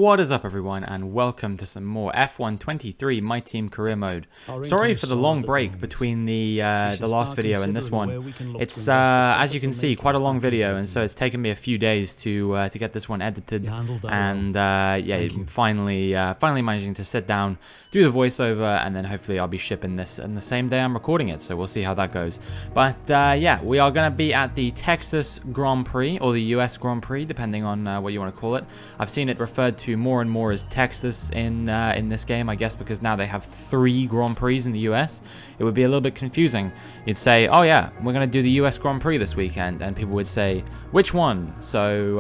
What is up, everyone, and welcome to some more F123 My Team Career Mode. Sorry for the long break between the last video and this one. It's as you can see, quite a long video, and so it's taken me a few days to get this one edited. And yeah, finally managing to sit down, do the voiceover, and then hopefully I'll be shipping this in the same day I'm recording it. So we'll see how that goes. But yeah, we are going to be at the Texas Grand Prix or the US Grand Prix, depending on what you want to call it. I've seen it referred to more and more as Texas in this game, I guess, because now they have 3 Grand Prix in the US. It would be a little bit confusing. You'd say, oh yeah, we're going to do the US Grand Prix this weekend, and people would say, which one? So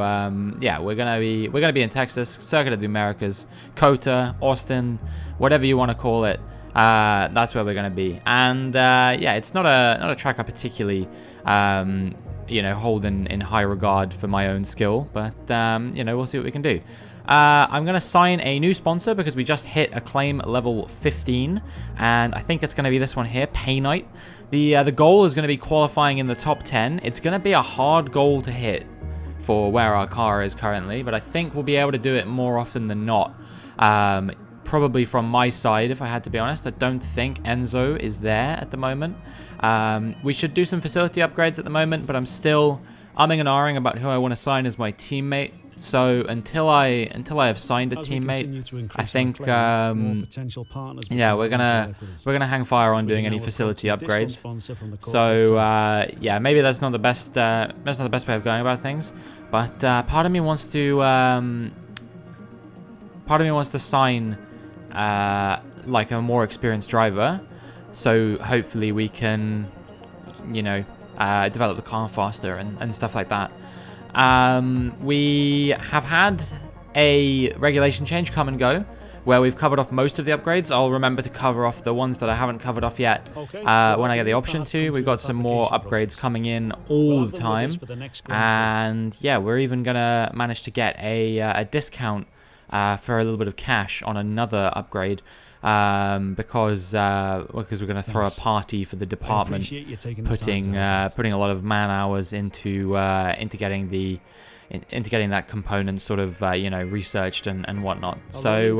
yeah, we're gonna be in Texas, Circuit of the Americas, COTA, Austin, whatever you want to call it. That's where we're going to be. And yeah, it's not a track I particularly you know, hold in high regard for my own skill, but you know, we'll see what we can do. I'm going to sign a new sponsor because we just hit acclaim level 15, and I think it's going to be this one here, Pay Night. The goal is going to be qualifying in the top 10. It's going to be a hard goal to hit for where our car is currently, but I think we'll be able to do it more often than not. Probably from my side, if I had to be honest. I don't think Enzo is there at the moment. We should do some facility upgrades at the moment, but I'm still umming and ahhing about who I want to sign as my teammate. So until I have signed a teammate, I think yeah, we're gonna hang fire on doing any facility upgrades. So yeah, maybe that's not the best way of going about things. But part of me wants to sign like a more experienced driver, so hopefully we can, you know, develop the car faster and stuff like that. We have had a regulation change come and go, where we've covered off most of the upgrades. I'll remember to cover off the ones that I haven't covered off yet when I get the option to. We've got some more upgrades coming in all the time, and yeah, we're even gonna manage to get a discount for a little bit of cash on another upgrade, because we're going to throw a party for the department, putting a lot of man hours into getting that component sort of you know, researched and whatnot. So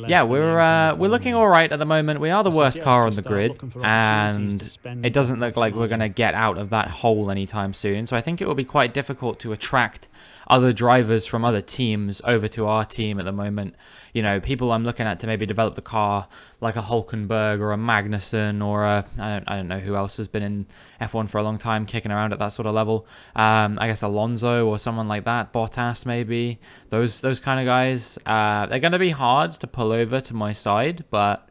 yeah, we're looking all right at the moment. We are the worst car on the grid, and it doesn't look like we're going to get out of that hole anytime soon. So I think it will be quite difficult to attract other drivers from other teams over to our team at the moment. You know, people I'm looking at to maybe develop the car, like a Hulkenberg or a Magnussen or a, I don't know who else has been in F1 for a long time, kicking around at that sort of level. I guess Alonso or someone like that, Bottas maybe. Those kind of guys. They're going to be hard to pull over to my side, but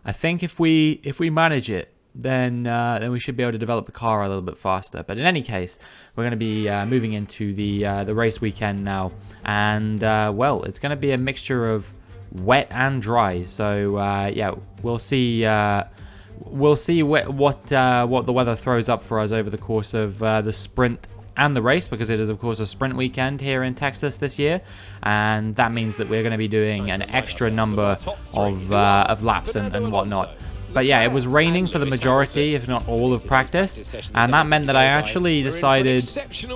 I think if we manage it, then we should be able to develop the car a little bit faster. But in any case, we're going to be moving into the race weekend now, and well, it's going to be a mixture of wet and dry. So yeah, we'll see what the weather throws up for us over the course of the sprint and the race, because it is of course a sprint weekend here in Texas this year, and that means that we're going to be doing an extra number of laps and whatnot. But yeah, it was raining for the majority, if not all, of practice, and that meant that I actually decided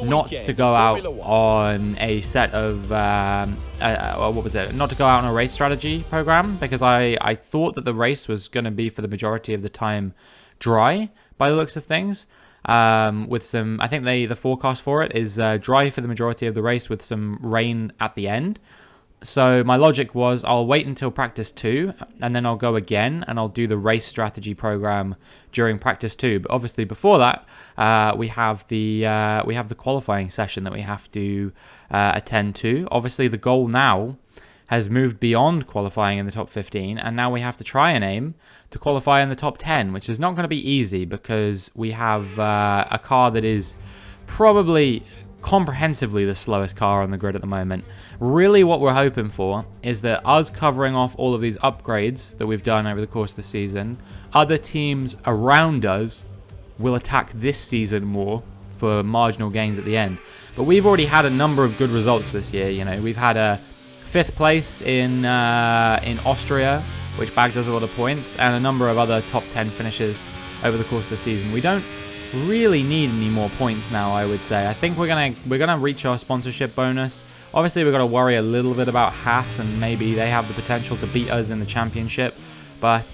not to go out on a set of, what was it? Not to go out on a race strategy program, because I thought that the race was going to be, for the majority of the time, dry, by the looks of things. With some, I think the forecast for it is dry for the majority of the race with some rain at the end. So my logic was, I'll wait until practice 2, and then I'll go again, and I'll do the race strategy program during practice 2. But obviously before that, we have the qualifying session that we have to attend to. Obviously the goal now has moved beyond qualifying in the top 15, and now we have to try and aim to qualify in the top 10, which is not going to be easy, because we have a car that is probably comprehensively the slowest car on the grid at the moment. Really what we're hoping for is that us covering off all of these upgrades that we've done over the course of the season, other teams around us will attack this season more for marginal gains at the end. But we've already had a number of good results this year. You know, we've had a 5th place in Austria, which bagged us a lot of points, and a number of other top 10 finishes over the course of the season. We don't really need any more points now, I would say. I think we're gonna reach our sponsorship bonus. Obviously, we've got to worry a little bit about Haas, and maybe they have the potential to beat us in the championship. But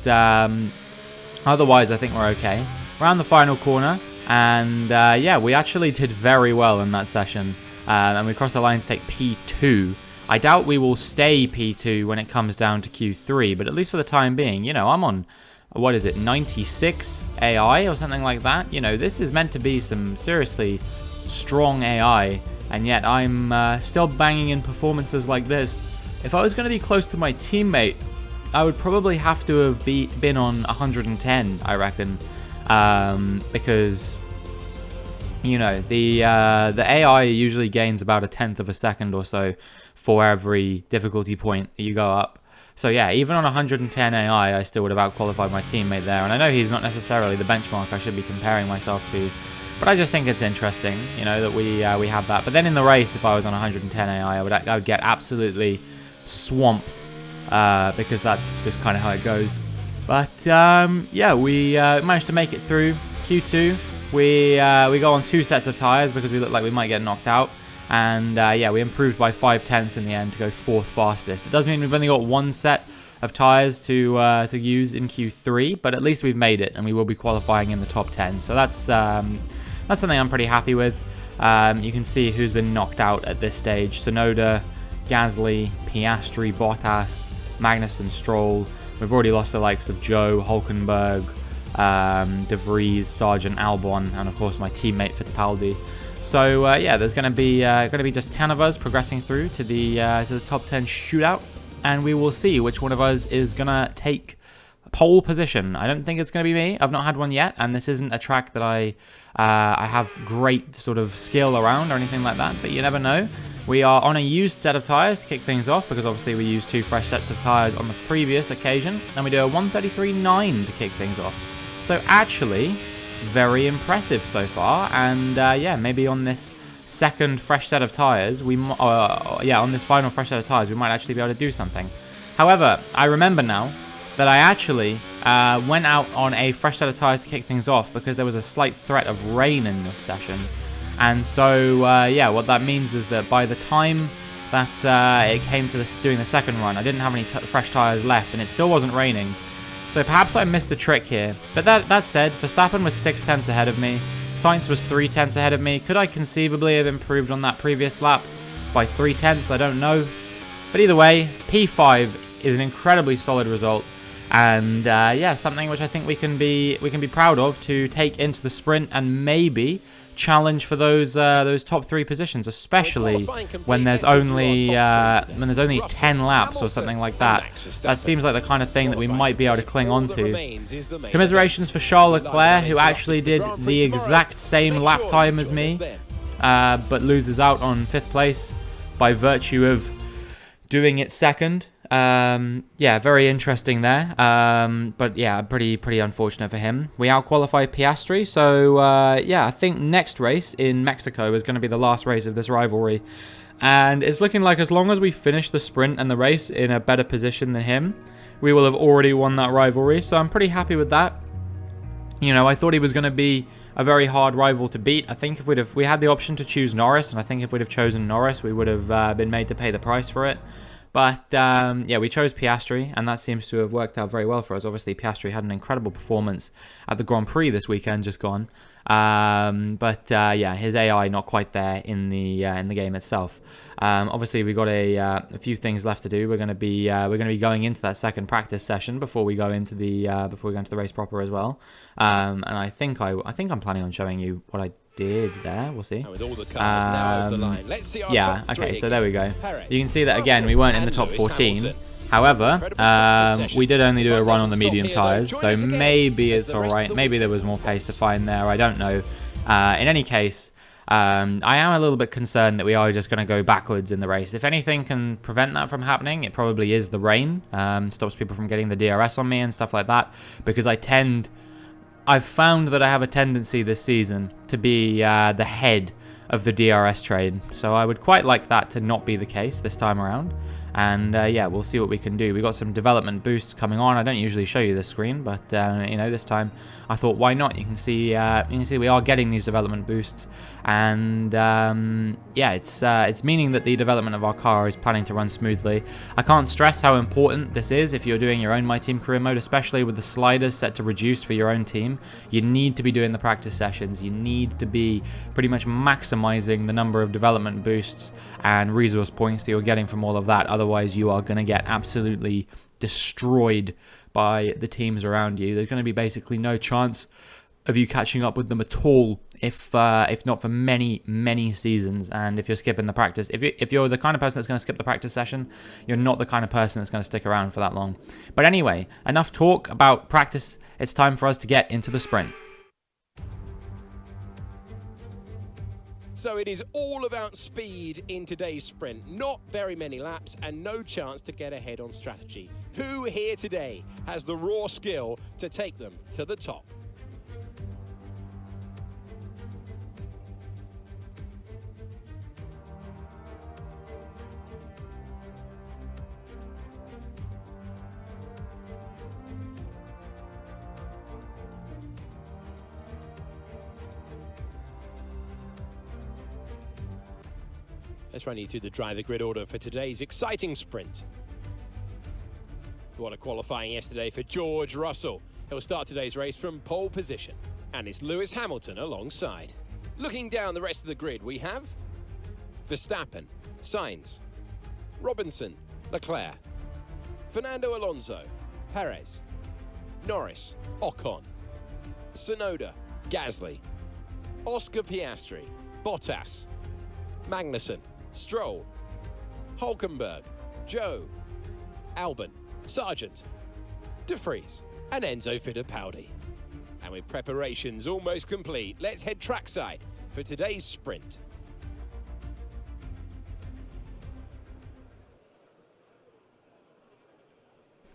otherwise, I think we're okay. Around the final corner, and yeah, we actually did very well in that session. And we crossed the line to take P2. I doubt we will stay P2 when it comes down to Q3, but at least for the time being, you know, I'm on, what is it, 96 AI or something like that? You know, this is meant to be some seriously strong AI, and yet I'm still banging in performances like this. If I was going to be close to my teammate, I would probably have to have been on 110, I reckon, because, you know, the AI usually gains about 1/10 of a second or so for every difficulty point that you go up. So yeah, even on 110 AI, I still would have out-qualified my teammate there. And I know he's not necessarily the benchmark I should be comparing myself to, but I just think it's interesting, you know, that we have that. But then in the race, if I was on 110 AI, I would get absolutely swamped, because that's just kind of how it goes. But yeah, we managed to make it through Q2. We go on 2 sets of tyres because we look like we might get knocked out. And yeah, we improved by 5/10 in the end to go 4th fastest. It does mean we've only got 1 set of tyres to use in Q3, but at least we've made it, and we will be qualifying in the top 10. So that's something I'm pretty happy with. You can see who's been knocked out at this stage: Tsunoda, Gasly, Piastri, Bottas, Magnussen, Stroll. We've already lost the likes of Joe, Hulkenberg, De Vries, Sargent, Albon, and of course my teammate Fittipaldi. So yeah, there's going to be just 10 of us progressing through to the top 10 shootout, and we will see which one of us is going to take pole position. I don't think it's going to be me. I've not had one yet, and this isn't a track that I have great sort of skill around or anything like that, but you never know. We are on a used set of tyres to kick things off, because obviously we used 2 fresh sets of tyres on the previous occasion, and we do a 133.9 to kick things off. So actually, very impressive so far, and yeah, maybe on this second fresh set of tyres, on this final fresh set of tyres, we might actually be able to do something. However, I remember now that I actually went out on a fresh set of tyres to kick things off because there was a slight threat of rain in this session. And so, yeah, what that means is that by the time that it came to doing the second run, I didn't have any fresh tyres left, and it still wasn't raining. So perhaps I missed a trick here. But that said, Verstappen was 6/10 ahead of me. Sainz was 3/10 ahead of me. Could I conceivably have improved on that previous lap by 3/10? I don't know. But either way, P5 is an incredibly solid result. And yeah, something which I think we can be proud of to take into the sprint and maybe challenge for those top 3 positions, especially when there's only 10 laps or something like that. That seems like the kind of thing that we might be able to cling on to. Commiserations for Charles Leclerc, who actually did the exact same lap time as me, but loses out on 5th place by virtue of doing it second. Yeah, very interesting there. But yeah, pretty unfortunate for him. We out-qualified Piastri, so yeah, I think next race in Mexico is going to be the last race of this rivalry. And it's looking like as long as we finish the sprint and the race in a better position than him, we will have already won that rivalry, so I'm pretty happy with that. You know, I thought he was going to be a very hard rival to beat. I think if we had the option to choose Norris, and I think if we'd have chosen Norris, we would have been made to pay the price for it. But yeah, we chose Piastri, and that seems to have worked out very well for us. Obviously, Piastri had an incredible performance at the Grand Prix this weekend, just gone. But yeah, his AI not quite there in the game itself. Obviously, we got a few things left to do. We're going to be going into that second practice session before we go into the race proper as well. And I think I'm planning on showing you what I did there. We'll see. Yeah, okay, so there we go. You can see that again, we weren't in the top 14. However, we did only do a run on the medium tyres, so maybe it's alright. Maybe there was more pace to find there, I don't know. In any case, I am a little bit concerned that we are just going to go backwards in the race. If anything can prevent that from happening, it probably is the rain. Stops people from getting the DRS on me and stuff like that, because I've found that I have a tendency this season to be the head of the DRS trade. So I would quite like that to not be the case this time around. And yeah, we'll see what we can do. We got some development boosts coming on. I don't usually show you this screen, but you know, this time I thought, why not? You can see we are getting these development boosts, and yeah, it's meaning that the development of our car is planning to run smoothly. I can't stress how important this is if you're doing your own My Team career mode, especially with the sliders set to reduce for your own team. You need to be doing the practice sessions. You need to be pretty much maximizing the number of development boosts and resource points that you're getting from all of that. Otherwise, you are going to get absolutely destroyed by the teams around you. There's going to be basically no chance of you catching up with them at all, if not for many seasons. And if you're skipping the practice, if you're the kind of person that's going to skip the practice session, you're not the kind of person that's going to stick around for that long. But anyway, enough talk about practice. It's time for us to get into the sprint. So it is all about speed in today's sprint. Not very many laps and no chance to get ahead on strategy. Who here today has the raw skill to take them to the top? Let's run you through the driver grid order for today's exciting sprint. What a qualifying yesterday for George Russell. He'll start today's race from pole position. And it's Lewis Hamilton alongside. Looking down the rest of the grid, we have Verstappen, Sainz, Robinson, Leclerc, Fernando Alonso, Perez, Norris, Ocon, Tsunoda, Gasly, Oscar Piastri, Bottas, Magnussen, Stroll, Hulkenberg, Joe, Albon, Sargent, De Vries, and Enzo Fittipaldi. And with preparations almost complete, let's head trackside for today's sprint.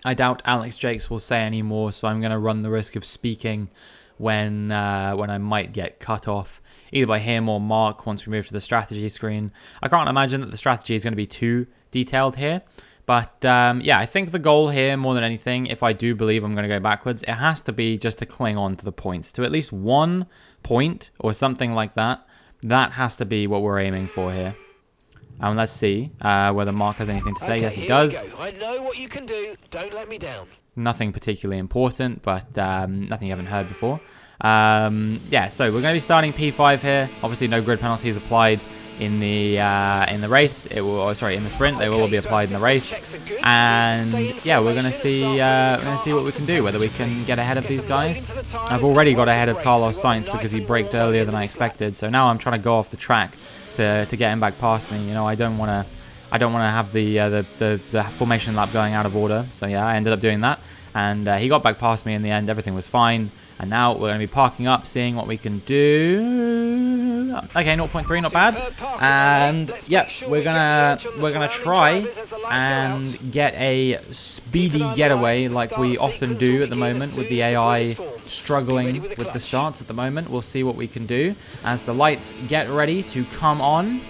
I doubt Alex Jakes will say any more, so I'm going to run the risk of speaking when I might get cut off, either by him or Mark once we move to the strategy screen. I can't imagine that the strategy is going to be too detailed here, but yeah, I think the goal here, more than anything, if I do believe I'm going to go backwards, it has to be just to cling on to the points, to at least 1 point or something like that. That has to be what we're aiming for here. And let's see whether Mark has anything to say. Okay, yes, he does. I know what you can do. Don't let me down. Nothing particularly important, but nothing you haven't heard before. Yeah, so we're going to be starting P5 here. Obviously, no grid penalties applied in the race. It will, oh, sorry, in the sprint. They will all be applied in the race. And yeah, we're going to see what we can do. Whether we can get ahead of these guys. I've already got ahead of Carlos Sainz because he braked earlier than I expected. So now I'm trying to go off the track to get him back past me. You know, I don't want to have the formation lap going out of order. So yeah, I ended up doing that. And he got back past me in the end. Everything was fine. And now we're going to be parking up, seeing what we can do. Okay, 0.3, not bad. And yeah, we're gonna try and get a speedy getaway like we often do at the moment with the AI struggling with the starts at the moment. We'll see what we can do as the lights get ready to come on.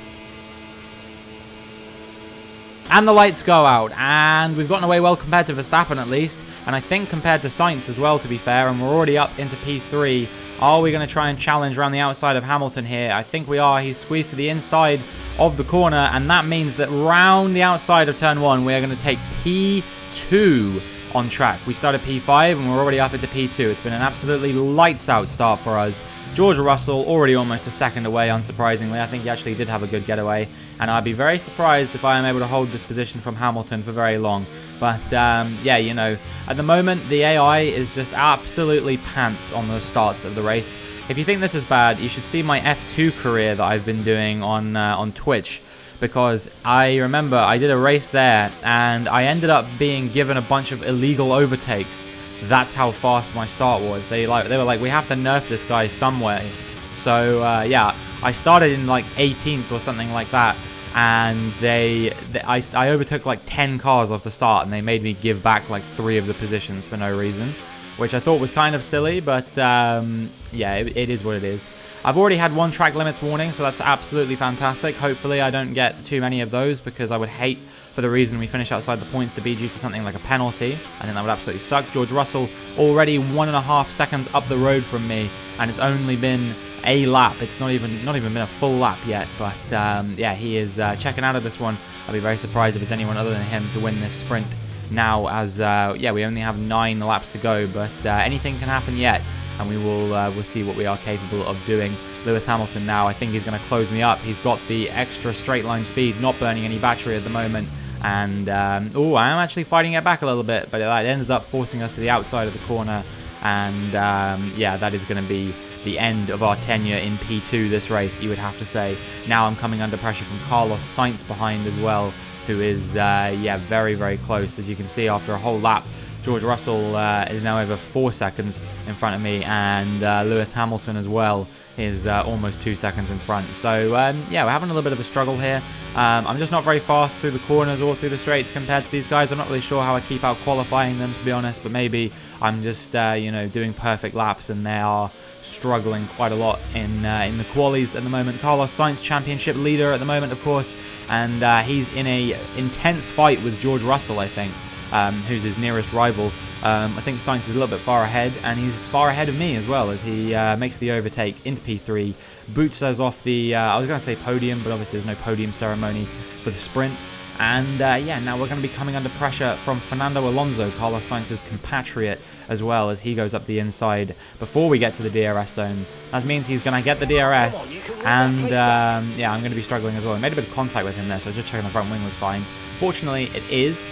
And the lights go out, and we've gotten away well compared to Verstappen at least. And I think compared to Sainz as well, to be fair, and we're already up into P3. Are we going to try and challenge around the outside of Hamilton here? I think we are. He's squeezed to the inside of the corner, and that means that round the outside of turn 1, we are going to take P2 on track. We started P5, and we're already up into P2. It's been an absolutely lights-out start for us. George Russell already almost a second away, unsurprisingly. I think he actually did have a good getaway, and I'd be very surprised if I am able to hold this position from Hamilton for very long. But yeah, you know, at the moment the AI is just absolutely pants on the starts of the race. If you think this is bad, you should see my F2 career that I've been doing on Twitch, because I remember I did a race there and I ended up being given a bunch of illegal overtakes. That's how fast my start was. They were like, we have to nerf this guy some way. So yeah, I started in like 18th or something like that, and I overtook like 10 cars off the start, and they made me give back like 3 of the positions for no reason, which I thought was kind of silly, but yeah, it is what it is. I've already had one track limits warning, so that's absolutely fantastic. Hopefully I don't get too many of those, because I would hate, for the reason we finish outside the points, to be due to something like a penalty. I think that would absolutely suck. George Russell already 1.5 seconds up the road from me, and it's only been a lap. It's not even been a full lap yet, but yeah, he is checking out of this one. I'll be very surprised if it's anyone other than him to win this sprint now, as yeah, we only have 9 laps to go, but anything can happen yet, and we'll see what we are capable of doing. Lewis Hamilton now, I think he's going to close me up. He's got the extra straight line speed, not burning any battery at the moment, and oh, I am actually fighting it back a little bit, but that ends up forcing us to the outside of the corner, and yeah, that is going to be the end of our tenure in P2 this race, you would have to say. Now I'm coming under pressure from Carlos Sainz behind as well, who is yeah, very, very close. As you can see, after a whole lap, George Russell is now over 4 seconds in front of me, and Lewis Hamilton as well is almost 2 seconds in front. So yeah, we're having a little bit of a struggle here. I'm just not very fast through the corners or through the straights compared to these guys. I'm not really sure how I keep out qualifying them, to be honest, but maybe I'm just you know, doing perfect laps, and they are struggling quite a lot in the qualies at the moment. Carlos Sainz, championship leader at the moment, of course, and he's in a intense fight with George Russell, I think, who's his nearest rival. I think Sainz is a little bit far ahead, and he's far ahead of me as well, as he makes the overtake into P3, boots us off the, I was going to say podium, but obviously there's no podium ceremony for the sprint. And yeah, now we're going to be coming under pressure from Fernando Alonso, Carlos Sainz's compatriot, as well, as he goes up the inside before we get to the DRS zone. That means he's going to get the DRS, and yeah, I'm going to be struggling as well. I made a bit of contact with him there, so I was just checking the front wing was fine. Fortunately, it is.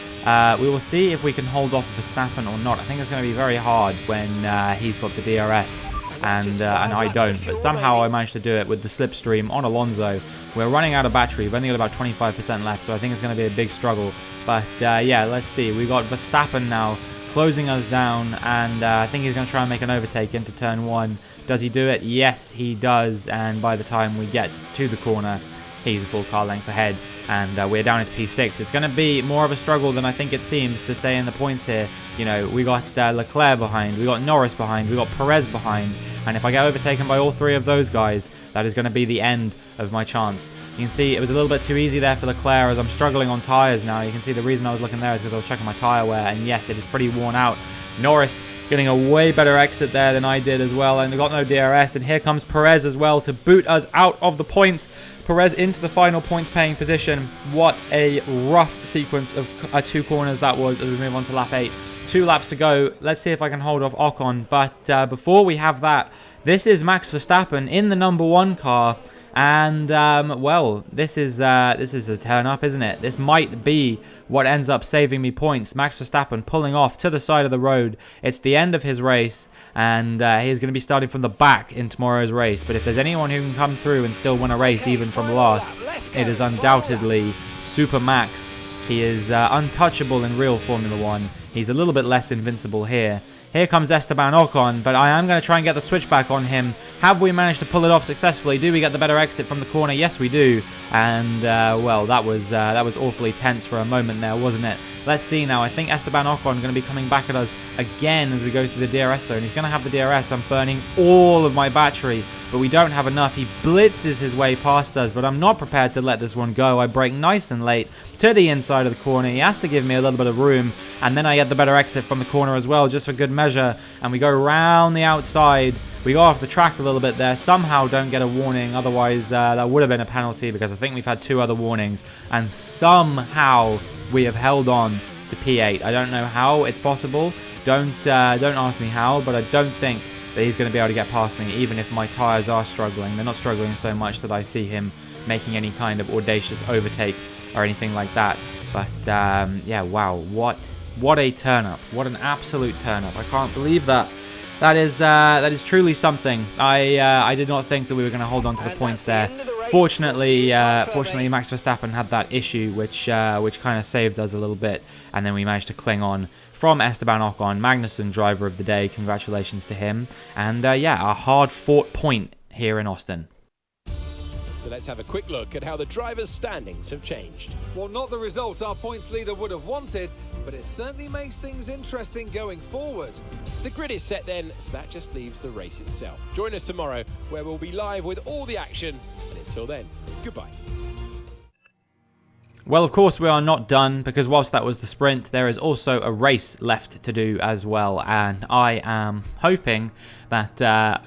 We will see if we can hold off Verstappen or not. I think it's going to be very hard when he's got the DRS and I don't, but somehow I managed to do it with the slipstream on Alonso. We're running out of battery. We've only got about 25% left, so I think it's going to be a big struggle. But yeah, let's see. We've got Verstappen now closing us down, and I think he's going to try and make an overtake into turn 1. Does he do it? Yes, he does, and by the time we get to the corner, he's a full car length ahead, and we're down into P6. It's going to be more of a struggle than I think it seems to stay in the points here. You know, we got Leclerc behind, we got Norris behind, we got Perez behind, and if I get overtaken by all 3 of those guys, that is going to be the end of my chance. You can see it was a little bit too easy there for Leclerc, as I'm struggling on tyres now. You can see the reason I was looking there is because I was checking my tyre wear, and yes, it is pretty worn out. Norris getting a way better exit there than I did as well, and we got no DRS, and here comes Perez as well to boot us out of the points. Perez into the final points paying position. What a rough sequence of 2 corners that was as we move on to lap 8. 2 laps to go. Let's see if I can hold off Ocon, but before we have that, this is Max Verstappen in the number 1 car, and well, this is a turn up, isn't it? This might be what ends up saving me points. Max Verstappen pulling off to the side of the road. It's the end of his race, and he's going to be starting from the back in tomorrow's race. But if there's anyone who can come through and still win a race even from last, it is undoubtedly Super Max. He is untouchable in real Formula 1. He's a little bit less invincible here. Here comes Esteban Ocon, but I am going to try and get the switchback on him. Have we managed to pull it off successfully? Do we get the better exit from the corner? Yes, we do. And, well, that was awfully tense for a moment there, wasn't it? Let's see now. I think Esteban Ocon is going to be coming back at us again as we go through the DRS zone. He's going to have the DRS. I'm burning all of my battery, but we don't have enough. He blitzes his way past us, but I'm not prepared to let this one go. I brake nice and late to the inside of the corner. He has to give me a little bit of room, and then I get the better exit from the corner as well, just for good measure, and we go round the outside. We go off the track a little bit there, somehow don't get a warning, otherwise that would have been a penalty, because I think we've had 2 other warnings, and somehow we have held on to P8. I don't know how it's possible, don't ask me how, but I don't think that he's going to be able to get past me, even if my tyres are struggling. They're not struggling so much that I see him making any kind of audacious overtake or anything like that. But yeah, wow, what a turn up, what an absolute turn up. I can't believe that. That is truly something. I did not think that we were going to hold on to the points there. Fortunately, Max Verstappen had that issue, which kind of saved us a little bit, and then we managed to cling on from Esteban Ocon, Magnussen driver of the day. Congratulations to him, and yeah, a hard-fought point here in Austin. So let's have a quick look at how the drivers' standings have changed. Well, not the result our points leader would have wanted, but it certainly makes things interesting going forward. The grid is set then, so that just leaves the race itself. Join us tomorrow, where we'll be live with all the action. And until then, goodbye. Well, of course, we are not done, because whilst that was the sprint, there is also a race left to do as well, and I am hoping that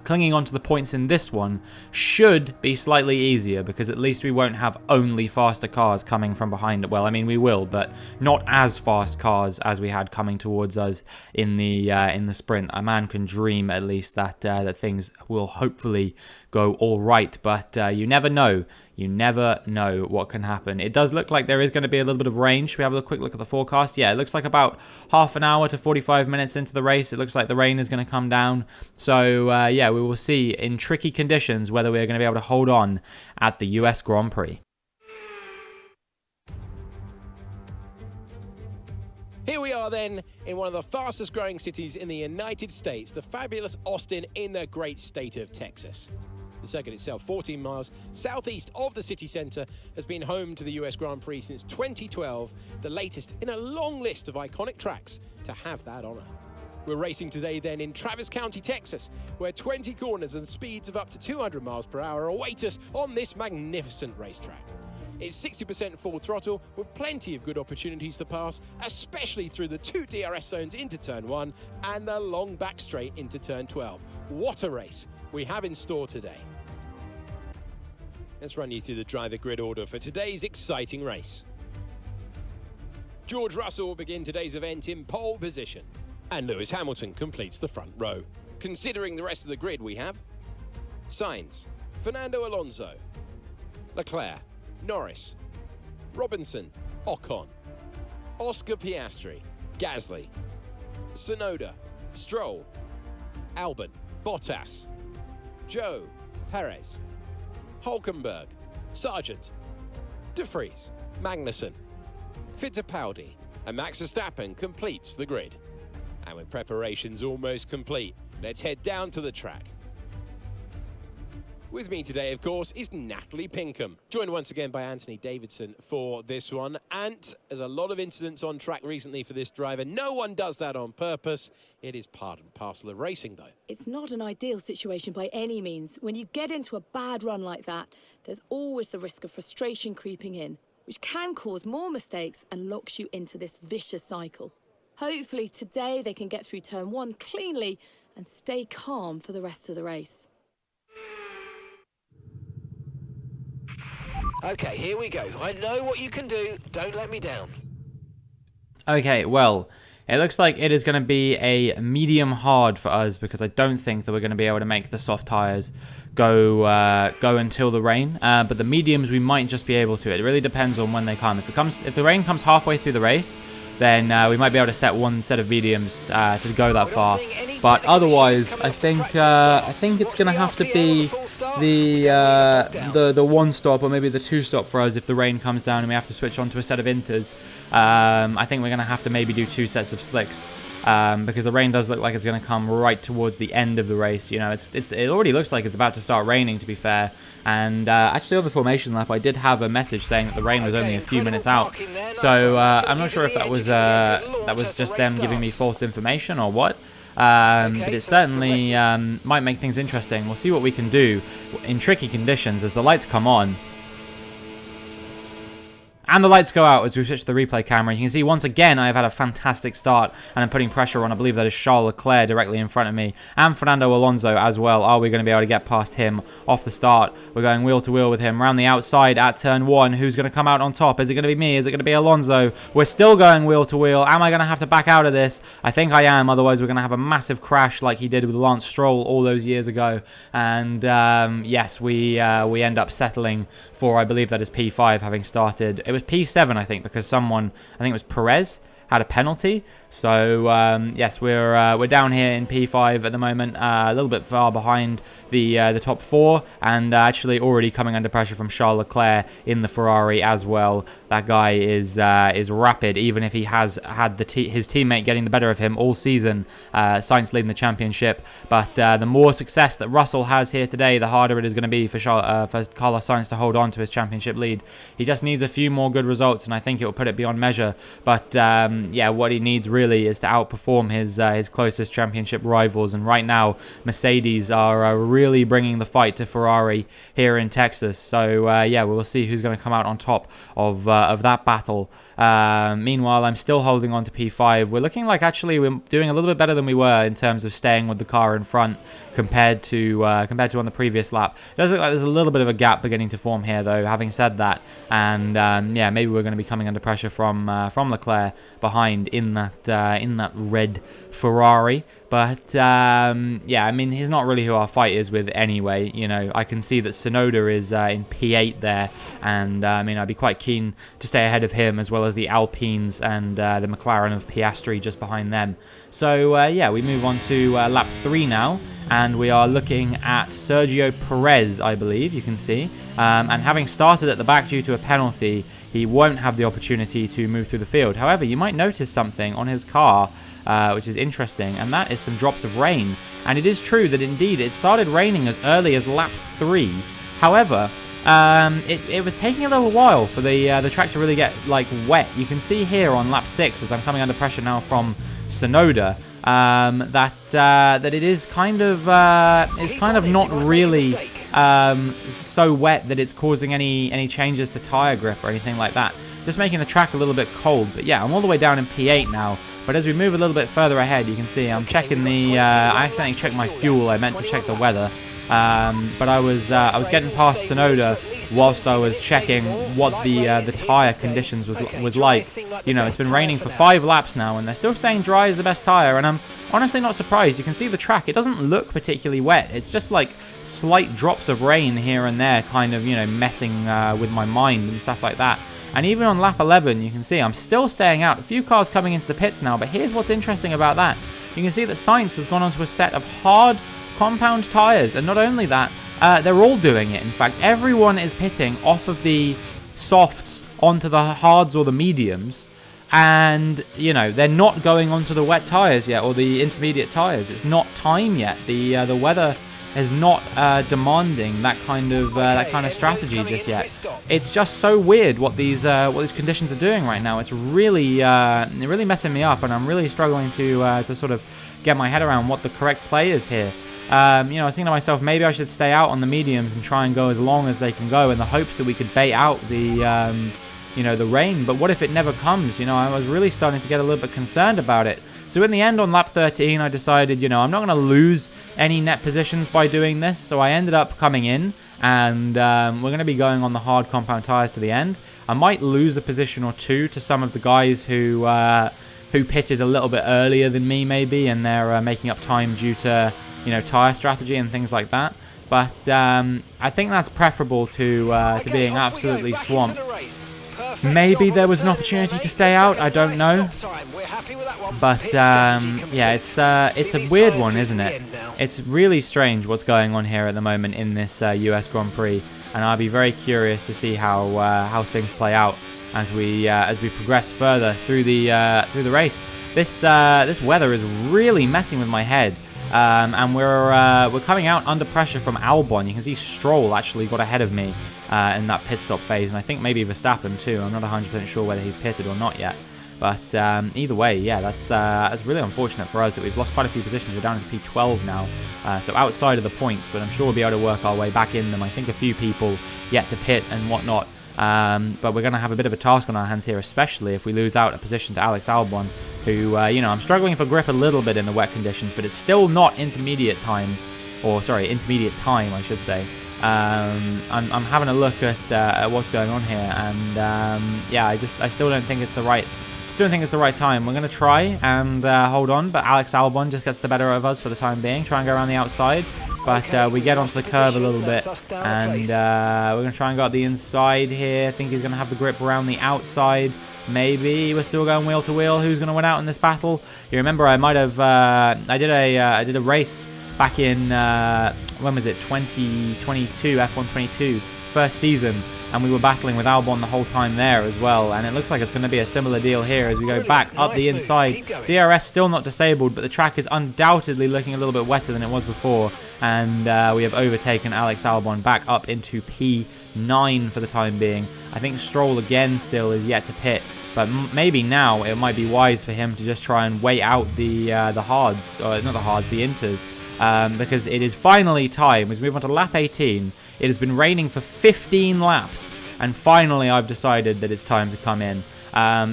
clinging onto the points in this one should be slightly easier, because at least we won't have only faster cars coming from behind. Well, I mean, we will, but not as fast cars as we had coming towards us in the sprint. A man can dream, at least, that things will hopefully go all right, but you never know. You never know what can happen. It does look like there is going to be a little bit of rain. Should we have a quick look at the forecast? Yeah, it looks like about half an hour to 45 minutes into the race, it looks like the rain is going to come down. So, yeah, we will see in tricky conditions whether we're going to be able to hold on at the US Grand Prix. Here we are then in one of the fastest growing cities in the United States, the fabulous Austin in the great state of Texas. The circuit itself, 14 miles southeast of the city centre, has been home to the US Grand Prix since 2012, the latest in a long list of iconic tracks to have that honour. We're racing today then in Travis County, Texas, where 20 corners and speeds of up to 200 miles per hour await us on this magnificent racetrack. It's 60% full throttle with plenty of good opportunities to pass, especially through the 2 DRS zones into turn 1 and the long back straight into turn 12. What a race we have in store today. Let's run you through the driver grid order for today's exciting race. George Russell will begin today's event in pole position, and Lewis Hamilton completes the front row. Considering the rest of the grid, we have Sainz, Fernando Alonso, Leclerc, Norris, Robinson, Ocon, Oscar Piastri, Gasly, Tsunoda, Stroll, Albon, Bottas, Joe, Perez, Hulkenberg, Sargent, De Vries, Magnussen, Fittipaldi, and Max Verstappen completes the grid. And with preparations almost complete, let's head down to the track. With me today, of course, is Natalie Pinkham, joined once again by Anthony Davidson for this one. Ant, there's a lot of incidents on track recently for this driver. No one does that on purpose. It is part and parcel of racing, though. It's not an ideal situation by any means. When you get into a bad run like that, there's always the risk of frustration creeping in, which can cause more mistakes and locks you into this vicious cycle. Hopefully today they can get through turn 1 cleanly and stay calm for the rest of the race. Okay, here we go. I know what you can do. Don't let me down. Okay, well, it looks like it is going to be a medium hard for us, because I don't think that we're going to be able to make the soft tyres go until the rain. But the mediums we might just be able to. It really depends on when they come. If the rain comes halfway through the race, then we might be able to set one set of mediums to go that far. But otherwise, I think it's going to have to be the one stop or maybe the 2 stop for us if the rain comes down and we have to switch on to a set of inters. I think we're going to have to maybe do 2 sets of slicks. Because the rain does look like it's going to come right towards the end of the race. You know, it already looks like it's about to start raining, to be fair. And actually, on the formation lap, I did have a message saying that the rain was only a few minutes out. So I'm not sure if that was just them giving me false information or what. But it certainly might make things interesting. We'll see what we can do in tricky conditions as the lights come on. And the lights go out as we switch to the replay camera. You can see once again I have had a fantastic start and I'm putting pressure on. I believe that is Charles Leclerc directly in front of me. And Fernando Alonso as well. Are we going to be able to get past him off the start? We're going wheel to wheel with him. Around the outside at turn 1. Who's going to come out on top? Is it going to be me? Is it going to be Alonso? We're still going wheel to wheel. Am I going to have to back out of this? I think I am. Otherwise we're going to have a massive crash like he did with Lance Stroll all those years ago. And yes, we end up settling for, I believe that is P5 having started. It was P7, I think, because someone, I think it was Perez, had a penalty. So yes, we're down here in P5 at the moment, a little bit far behind the top 4, and actually already coming under pressure from Charles Leclerc in the Ferrari as well. That guy is rapid, even if he has had his teammate getting the better of him all season. Sainz leading the championship, but the more success that Russell has here today, the harder it is going to be for Carlos Sainz to hold on to his championship lead. He just needs a few more good results, and I think it will put it beyond measure. But yeah, what he needs really is to outperform his closest championship rivals, and right now Mercedes are really bringing the fight to Ferrari here in Texas. So yeah, we'll see who's going to come out on top of that battle. Meanwhile, I'm still holding on to P5. We're looking like actually we're doing a little bit better than we were in terms of staying with the car in front compared to on the previous lap. It does look like there's a little bit of a gap beginning to form here, though. Having said that, and yeah, maybe we're going to be coming under pressure from Leclerc behind in that red Ferrari. But yeah, I mean, he's not really who our fight is with anyway. You know, I can see that Tsunoda is in P8 there, and I mean, I'd be quite keen to stay ahead of him, as well as the Alpines and the McLaren of Piastri just behind them. So yeah, we move on to lap 3 now, and we are looking at Sergio Perez, I believe you can see, and having started at the back due to a penalty, he won't have the opportunity to move through the field. However, you might notice something on his car, which is interesting, and that is some drops of rain. And it is true that indeed it started raining as early as lap 3. However, it was taking a little while for the track to really get like wet. You can see here on lap 6, as I'm coming under pressure now from Tsunoda, that it is kind of not really so wet that it's causing any changes to tire grip or anything like that. Just making the track a little bit cold. But yeah, I'm all the way down in P8 now. But as we move a little bit further ahead, you can see I'm checking the. I accidentally checked my fuel. I meant to check the weather, but I was getting past Tsunoda whilst I was checking what the tire conditions was like. You know, it's been raining for 5 laps now, and they're still saying dry is the best tire, and I'm honestly not surprised. You can see the track; it doesn't look particularly wet. It's just like slight drops of rain here and there, kind of, you know, messing with my mind and stuff like that. And even on lap 11, you can see I'm still staying out. A few cars coming into the pits now, but here's what's interesting about that. You can see that Sainz has gone onto a set of hard compound tyres, and not only that, they're all doing it. In fact, everyone is pitting off of the softs onto the hards or the mediums, and, you know, they're not going onto the wet tyres yet, or the intermediate tyres. It's not time yet. The weather is not demanding that kind of strategy just yet. It's just so weird what these conditions are doing right now. It's really messing me up, and I'm really struggling to sort of get my head around what the correct play is here. You know, I was thinking to myself, maybe I should stay out on the mediums and try and go as long as they can go, in the hopes that we could bait out the you know, the rain. But what if it never comes? You know, I was really starting to get a little bit concerned about it. So in the end, on lap 13, I decided, you know, I'm not going to lose any net positions by doing this. So I ended up coming in, and we're going to be going on the hard compound tyres to the end. I might lose a position or two to some of the guys who pitted a little bit earlier than me, maybe, and they're making up time due to, you know, tyre strategy and things like that. But I think that's preferable to being absolutely swamped. Maybe there was an opportunity to stay out, I don't know. But yeah, it's a weird one, isn't it? It's really strange what's going on here at the moment in this US Grand Prix, and I'll be very curious to see how things play out as we progress further through the race. This weather is really messing with my head. And we're coming out under pressure from Albon. You can see Stroll actually got ahead of me in that pit stop phase, and I think maybe Verstappen too. I'm not 100% sure whether he's pitted or not yet. But either way, yeah, that's really unfortunate for us that we've lost quite a few positions. We're down to P12 now, so outside of the points, but I'm sure we'll be able to work our way back in them. I think a few people yet to pit and whatnot. But we're going to have a bit of a task on our hands here, especially if we lose out a position to Alex Albon, who, you know, I'm struggling for grip a little bit in the wet conditions, but it's still not intermediate times, or sorry, intermediate time, I should say. I'm having a look at what's going on here, and yeah, I still don't think it's the right. Don't think it's the right time. We're going to try and hold on, but Alex Albon just gets the better of us for the time being. Try and go around the outside, but we get onto the curve a little bit, and we're going to try and go up the inside here. I think he's going to have the grip around the outside. Maybe we're still going wheel to wheel. Who's going to win out in this battle? You remember I might have I did a race back in, when was it, 2022, F1 22, first season, and we were battling with Albon the whole time there as well, and it looks like it's going to be a similar deal here as we go back up the inside. DRS still not disabled, but the track is undoubtedly looking a little bit wetter than it was before, and we have overtaken Alex Albon back up into P9 for the time being. I think Stroll again still is yet to pit, but maybe now it might be wise for him to just try and wait out the hards, or not the hards, the inters, because it is finally time as we move on to lap 18. It has been raining for 15 laps, and finally I've decided that it's time to come in.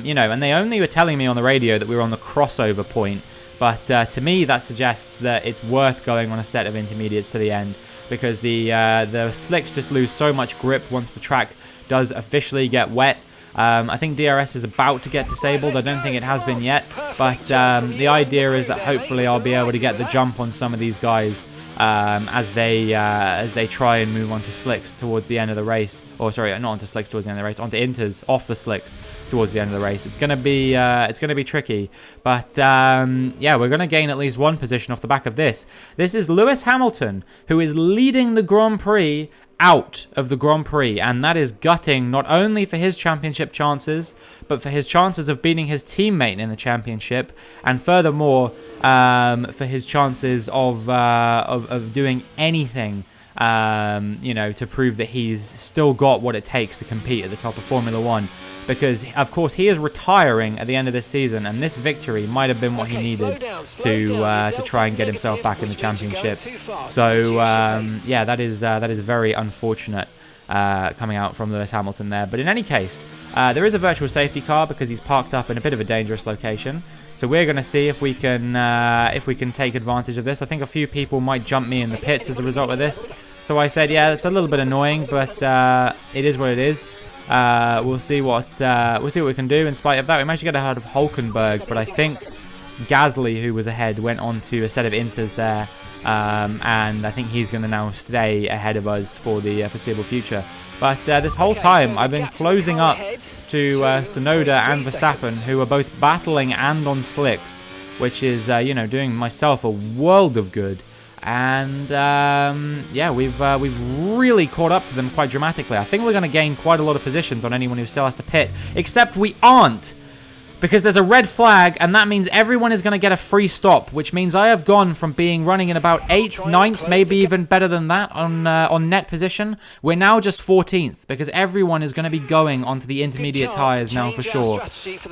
You know, and they only were telling me on the radio that we were on the crossover point, but to me that suggests that it's worth going on a set of intermediates to the end, because the slicks just lose so much grip once the track does officially get wet. I think DRS is about to get disabled. I don't think it has been yet, but the idea is that hopefully I'll be able to get the jump on some of these guys as they try and move on to slicks towards the end of the race. Or sorry, not onto slicks towards the end of the race, onto inters off the slicks towards the end of the race. It's gonna be tricky, but yeah, we're gonna gain at least one position off the back of this. This is Lewis Hamilton, who is leading the Grand Prix out of the Grand Prix, and that is gutting not only for his championship chances, but for his chances of beating his teammate in the championship, and furthermore for his chances of doing anything, you know, to prove that he's still got what it takes to compete at the top of Formula 1. Because, of course, he is retiring at the end of this season, and this victory might have been what he needed to try and get himself back in the championship. So, yeah, that is very unfortunate coming out from Lewis Hamilton there. But in any case, there is a virtual safety car because he's parked up in a bit of a dangerous location. So we're going to see if we can take advantage of this. I think a few people might jump me in the pits as a result of this. So I said, yeah, it's a little bit annoying, but it is what it is. We'll see what we can do in spite of that. We managed to get ahead of Hulkenberg, but I think Gasly, who was ahead, went on to a set of inters there, and I think he's going to now stay ahead of us for the foreseeable future. But this whole time, I've been closing up to Tsunoda and Verstappen, who are both battling and on slicks, which is you know, doing myself a world of good. And yeah, we've really caught up to them quite dramatically. I think we're going to gain quite a lot of positions on anyone who still has to pit, except we aren't, because there's a red flag, and that means everyone is going to get a free stop, which means I have gone from being running in about 8th, 9th, maybe even better than that on net position. We're now just 14th, because everyone is going to be going onto the intermediate tyres now for sure.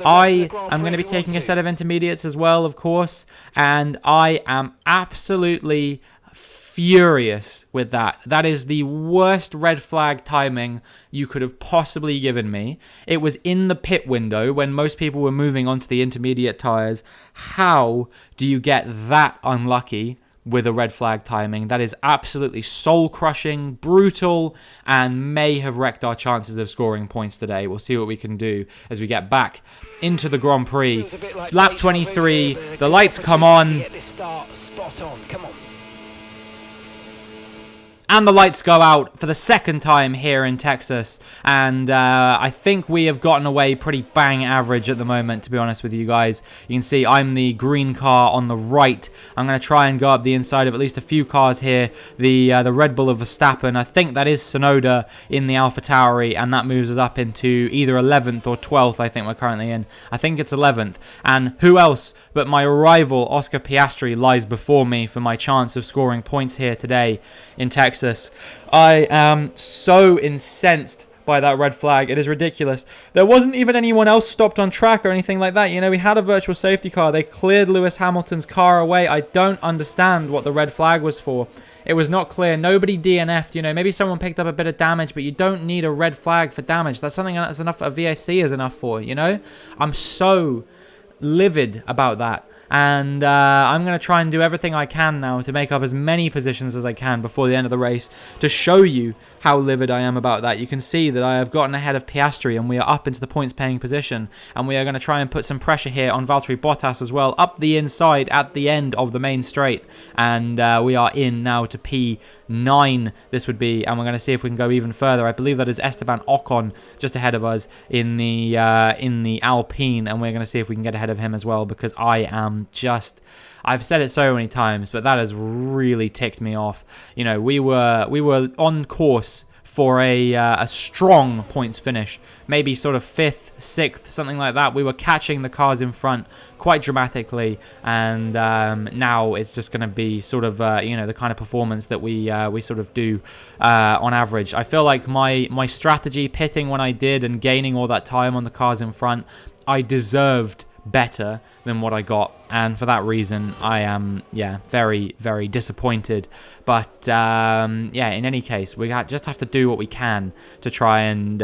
I am going to be taking a set of intermediates as well, of course, and I am absolutely furious with that. That is the worst red flag timing you could have possibly given me. It was in the pit window when most people were moving onto the intermediate tyres. How do you get that unlucky with a red flag timing? That is absolutely soul-crushing, brutal, and may have wrecked our chances of scoring points today. We'll see what we can do as we get back into the Grand Prix. Lap 23, the lights come on. Come on. And the lights go out for the second time here in Texas. And I think we have gotten away pretty bang average at the moment, to be honest with you guys. You can see I'm the green car on the right. I'm going to try and go up the inside of at least a few cars here. The Red Bull of Verstappen. I think that is Tsunoda in the AlphaTauri. And that moves us up into either 11th or 12th, I think we're currently in. I think it's 11th. And who else but my rival, Oscar Piastri, lies before me for my chance of scoring points here today in Texas. I am so incensed by that red flag. It is ridiculous. There wasn't even anyone else stopped on track or anything like that. You know, we had a virtual safety car. They cleared Lewis Hamilton's car away. I don't understand what the red flag was for. It was not clear. Nobody DNF'd. You know, maybe someone picked up a bit of damage, but you don't need a red flag for damage. That's something that's enough. A VAC is enough for, you know? I'm so livid about that. And I'm going to try and do everything I can now to make up as many positions as I can before the end of the race to show you how livid I am about that. You can see that I have gotten ahead of Piastri and we are up into the points paying position, and we are going to try and put some pressure here on Valtteri Bottas as well, up the inside at the end of the main straight, and we are in now to P9 this would be, and we're going to see if we can go even further. I believe that is Esteban Ocon just ahead of us in the Alpine, and we're going to see if we can get ahead of him as well, because I am just... I've said it so many times, but that has really ticked me off. You know, we were on course for a strong points finish, maybe sort of 5th, 6th, something like that. We were catching the cars in front quite dramatically, and now it's just going to be sort of you know, the kind of performance that we sort of do on average. I feel like my strategy, pitting when I did and gaining all that time on the cars in front, I deserved better than what I got, and for that reason I am very, very disappointed. But yeah, in any case, we just have to do what we can to try and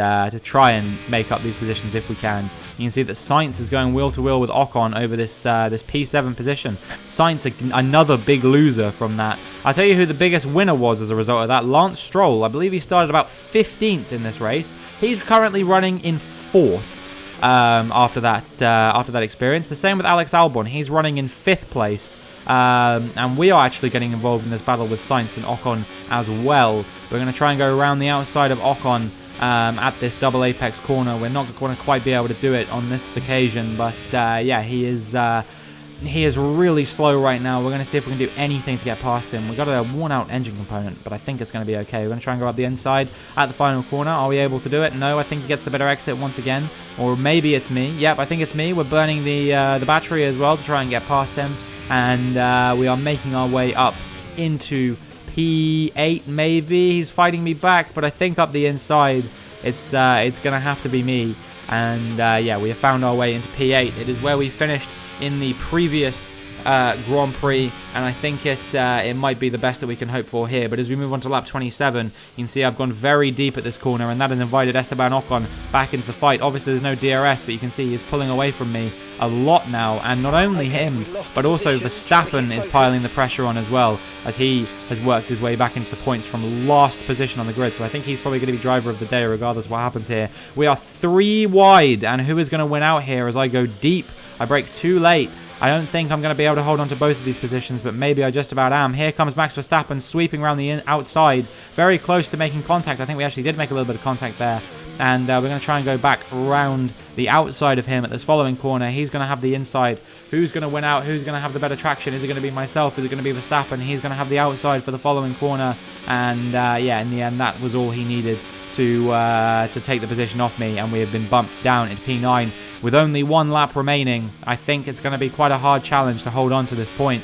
make up these positions if we can. You can see that Sainz is going wheel to wheel with Ocon over this this P7 position. Sainz, another big loser from that. I'll tell you who the biggest winner was as a result of that. Lance Stroll. I believe he started about 15th in this race. He's currently running in 4th. After that experience. The same with Alex Albon. He's running in 5th place, and we are actually getting involved in this battle with Sainz and Ocon as well. We're going to try and go around the outside of Ocon at this double apex corner. We're not going to quite be able to do it on this occasion, but yeah, he is really slow right now. We're going to see if we can do anything to get past him. We've got a worn-out engine component, but I think it's going to be okay. We're going to try and go up the inside at the final corner. Are we able to do it? No, I think he gets the better exit once again. Or maybe it's me. Yep, I think it's me. We're burning the battery as well to try and get past him. And we are making our way up into P8 maybe. He's fighting me back, but I think up the inside it's going to have to be me. And yeah, we have found our way into P8. It is where we finished in the previous Grand Prix, and I think it might be the best that we can hope for here. But as we move on to lap 27, you can see I've gone very deep at this corner, and that has invited Esteban Ocon back into the fight. Obviously there's no DRS, but you can see he's pulling away from me a lot now, and not only him, but also Verstappen is piling the pressure on as well, as he has worked his way back into the points from last position on the grid. So I think he's probably going to be driver of the day regardless of what happens here. We are 3 wide, and who is going to win out here as I go deep? I brake too late. I don't think I'm going to be able to hold on to both of these positions, but maybe I just about am. Here comes Max Verstappen sweeping around the outside, very close to making contact. I think we actually did make a little bit of contact there. And we're going to try and go back around the outside of him at this following corner. He's going to have the inside. Who's going to win out? Who's going to have the better traction? Is it going to be myself? Is it going to be Verstappen? He's going to have the outside for the following corner. And yeah, in the end, that was all he needed to take the position off me, and we have been bumped down into P9 with only 1 lap remaining. I think it's going to be quite a hard challenge to hold on to this point.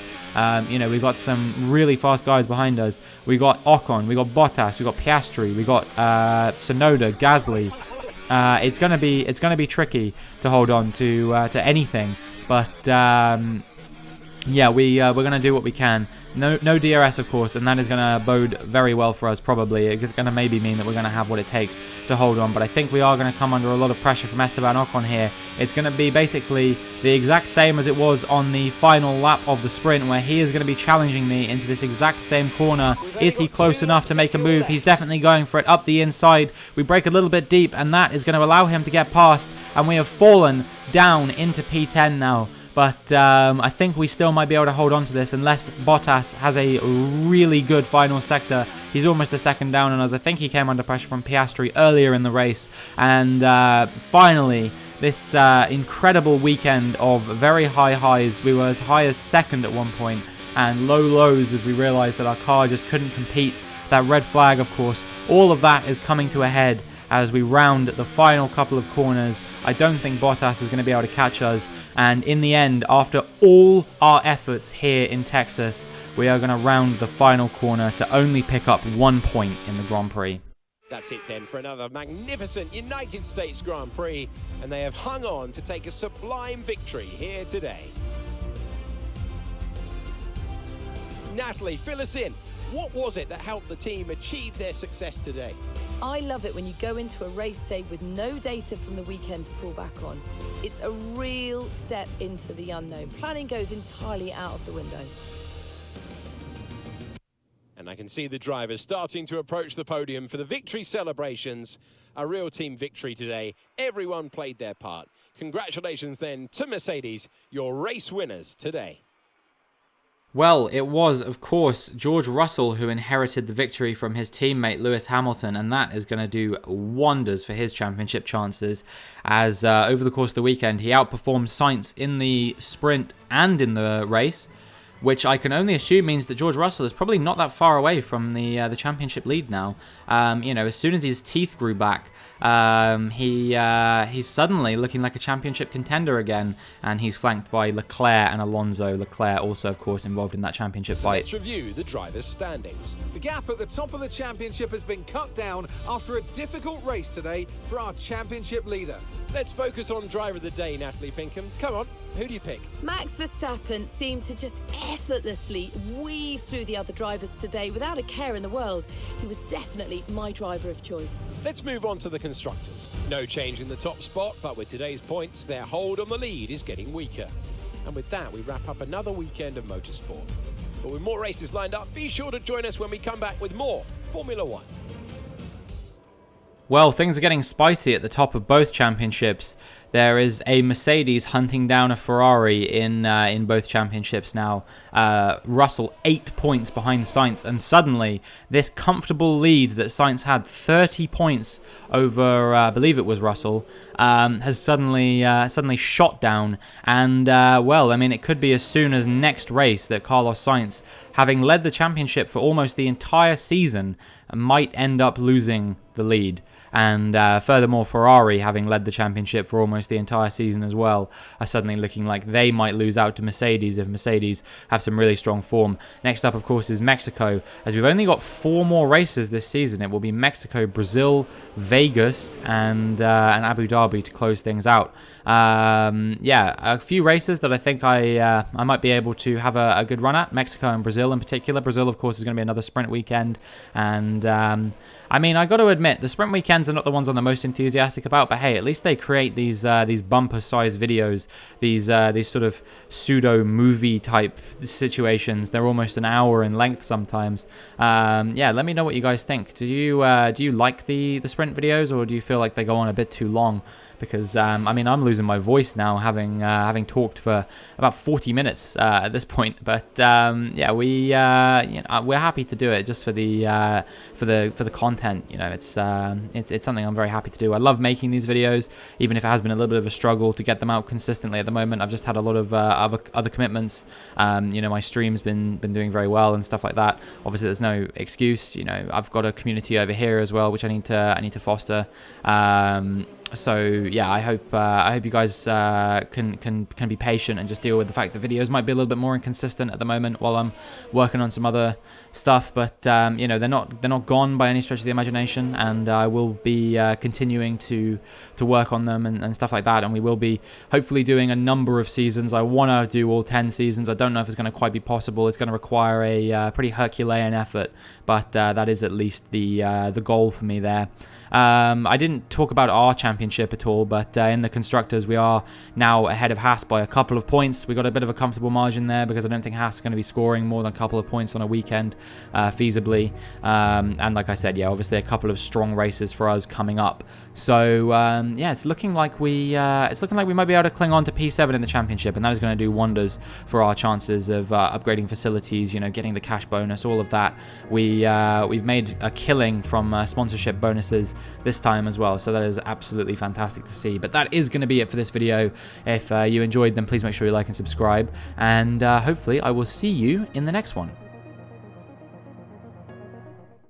You know, we've got some really fast guys behind us. We got Ocon, we got Bottas, we got Piastri, we got Tsunoda, Gasly. It's going to be tricky to hold on to anything, but yeah, we're going to do what we can. No DRS, of course, and that is going to bode very well for us, probably. It's going to maybe mean that we're going to have what it takes to hold on, but I think we are going to come under a lot of pressure from Esteban Ocon here. It's going to be basically the exact same as it was on the final lap of the sprint, where he is going to be challenging me into this exact same corner. Is he close enough to make a move? He's definitely going for it up the inside. We brake a little bit deep, and that is going to allow him to get past, and we have fallen down into P10 now. But I think we still might be able to hold on to this unless Bottas has a really good final sector. He's almost a second down on us. I think he came under pressure from Piastri earlier in the race. And finally, this incredible weekend of very high highs. We were as high as second at one point, and low lows as we realised that our car just couldn't compete. That red flag, of course, all of that is coming to a head as we round the final couple of corners. I don't think Bottas is going to be able to catch us. And in the end, after all our efforts here in Texas, we are going to round the final corner to only pick up 1 point in the Grand Prix. That's it then for another magnificent United States Grand Prix, and they have hung on to take a sublime victory here today. Natalie, fill us in. What was it that helped the team achieve their success today? I love it when you go into a race day with no data from the weekend to fall back on. It's a real step into the unknown. Planning goes entirely out of the window. And I can see the drivers starting to approach the podium for the victory celebrations. A real team victory today. Everyone played their part. Congratulations then to Mercedes, your race winners today. Well, it was, of course, George Russell who inherited the victory from his teammate Lewis Hamilton, and that is going to do wonders for his championship chances, as over the course of the weekend he outperformed Sainz in the sprint and in the race, which I can only assume means that George Russell is probably not that far away from the championship lead now. You know, as soon as his teeth grew back, he's suddenly looking like a championship contender again, and he's flanked by Leclerc and Alonso. Leclerc also, of course, involved in that championship fight. Let's review the drivers' standings. The gap at the top of the championship has been cut down after a difficult race today for our championship leader. Let's focus on driver of the day, Natalie Pinkham. Come on, who do you pick? Max Verstappen seemed to just effortlessly weave through the other drivers today without a care in the world. He was definitely my driver of choice. Let's move on to the constructors. No change in the top spot, but with today's points, their hold on the lead is getting weaker. And with that, we wrap up another weekend of motorsport. But with more races lined up, be sure to join us when we come back with more Formula One. Well, things are getting spicy at the top of both championships. There is a Mercedes hunting down a Ferrari in both championships now. Russell 8 points behind Sainz, and suddenly this comfortable lead that Sainz had, 30 points over, I believe it was Russell, has suddenly shot down. And well, I mean, it could be as soon as next race that Carlos Sainz, having led the championship for almost the entire season, might end up losing the lead. And furthermore, Ferrari, having led the championship for almost the entire season as well, are suddenly looking like they might lose out to Mercedes if Mercedes have some really strong form. Next up, of course, is Mexico, as we've only got 4 more races this season. It will be Mexico, Brazil, Vegas, and Abu Dhabi to close things out. Yeah, a few races that I think I might be able to have a good run at. Mexico and Brazil in particular. Brazil, of course, is going to be another sprint weekend, and I mean, I got to admit, the sprint weekends are not the ones I'm the most enthusiastic about, but hey, at least they create these bumper-sized videos, these sort of pseudo-movie type situations. They're almost an hour in length sometimes. Yeah, let me know what you guys think. Do you like the sprint videos, or do you feel like they go on a bit too long? Because I mean, I'm losing my voice now, having talked for about 40 minutes at this point. But yeah, we're happy to do it just for the content. You know, it's something I'm very happy to do. I love making these videos, even if it has been a little bit of a struggle to get them out consistently at the moment. I've just had a lot of other commitments. You know, my stream's been doing very well and stuff like that. Obviously, there's no excuse. You know, I've got a community over here as well, which I need to foster. So yeah, I hope you guys can be patient and just deal with the fact that videos might be a little bit more inconsistent at the moment while I'm working on some other stuff. But you know, they're not gone by any stretch of the imagination, and I will be continuing to work on them and stuff like that. And we will be hopefully doing a number of seasons. I want to do all 10 seasons. I don't know if it's going to quite be possible. It's going to require a pretty Herculean effort, but that is at least the goal for me there. I didn't talk about our championship at all, but in the constructors we are now ahead of Haas by a couple of points. We got a bit of a comfortable margin there because I don't think Haas is going to be scoring more than a couple of points on a weekend feasibly. And like I said, yeah, obviously a couple of strong races for us coming up. So yeah, it's looking like we might be able to cling on to P7 in the championship, and that is going to do wonders for our chances of upgrading facilities. You know, getting the cash bonus, all of that. We've made a killing from sponsorship bonuses this time as well, so that is absolutely fantastic to see. But that is going to be it for this video. If you enjoyed, then please make sure you like and subscribe, and hopefully I will see you in the next one.